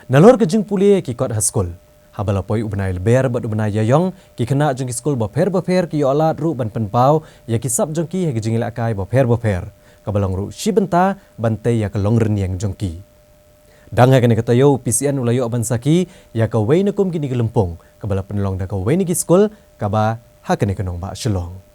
Nalor ke jing pulie ki kot haskul. Habala poi ubnai leber bat ubnai yayong ki kena jing skul boper ki yolat ru ban penpau ya ki sab jong ki he jing ilakai boper. Kabalong ru shibenta bantai ya kalong reniang jong ki. Danga kene katayo PCN ulayo abansaki ya ka wei nakum kini gelempong kabala penlong da ka wei ni skul kaba ha kene kenong ba shelong.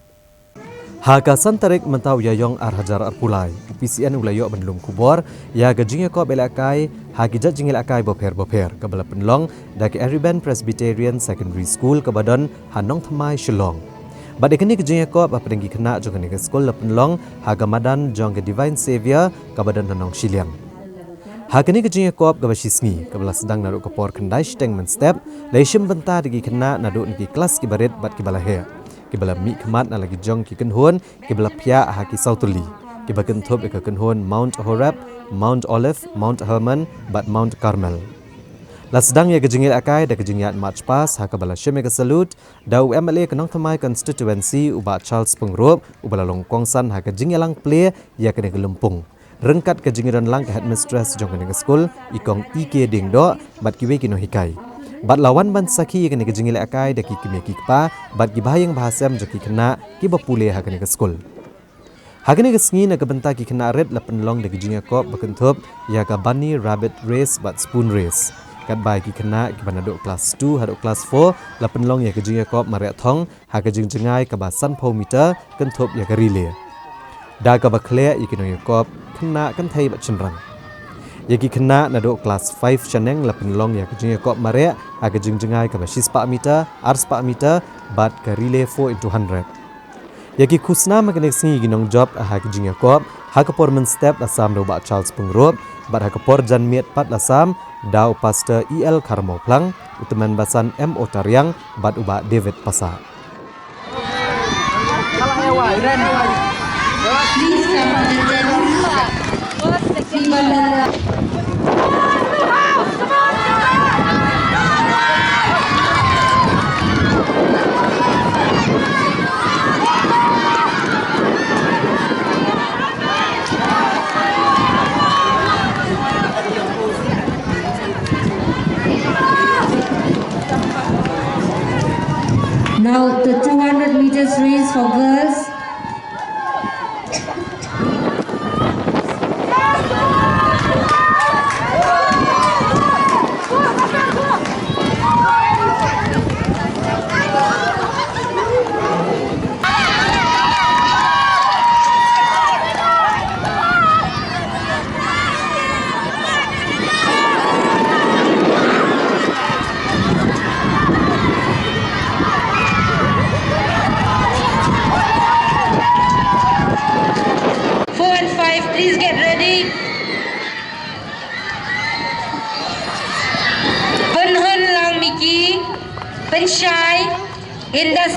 Haka santarik mentau yayong arhajar arpulai PCN ulayo bandlum kubor ya gajingnya ko belakai haki jat jingil akai boper kabala penlong da ke Eriban Presbyterian Secondary School kabadon hanong thamai shelong. Bade kini gajingnya ko ba pedenggi kena jong ke skul la penlong haga madan jong ke Divine Savior kabadon hanong shiliang. Hakini kejingnya koap gabashisngi kabala sedang naruk kapor kendai statement step leishim benta digi kena naduk niki kelas kibaret bat kibala he kibala mi kemat na lagi jong ki kenhon kibala pia haki sautuli kibagen thop ke kenhon Mount Horeb, Mount Olive, Mount Hermon bat Mount Carmel. La sedang ya kejingil akai da kejingiat march pass hakabala sheme ke salute da UMLA kenong thamai constituency uba Charles Pengrop ubala longkongsan hakajingilang play ya kene gelempung. Rengkat ke jingiran lang ke headmistress jong kene skul ikong IK ding do bat kiwe kino hikai bat lawan ban saki kene ke jingile akai da ki kime ki pa bat ki bahayang bahasam joki kena ki bapule ha kene skul ha kene sngi na ke benta ki kena red la penlong de jingia ko bakenthop ya ka bunny rabbit race bat spoon race kat bai ki kena ki banado class 2 hado class 4 la penlong ya ke jingia ko marathon ha ke jingjengai ka ba san pho meter kenthop ya ka relay da ka bakle ikino yakop kena kan thai bat chenrang yaki kena nado kelas 5 chaneng la penlong ya kejing yakop mare aga jingjengai ka basis pa meter ars pa meter bat ka relay 4 into 100 yaki khusna mekanik singi ginong job ha kejing yakop ha ka porman step asam do ba Charles Pengrop bat ha ka por jan miet pat lasam dau pastor EL Karmo Plang uteman basan M Otariang bat uba David Pasa. Now the 200 meters race for girls. Please get ready. Penhun lang Miki, pensyai, indas.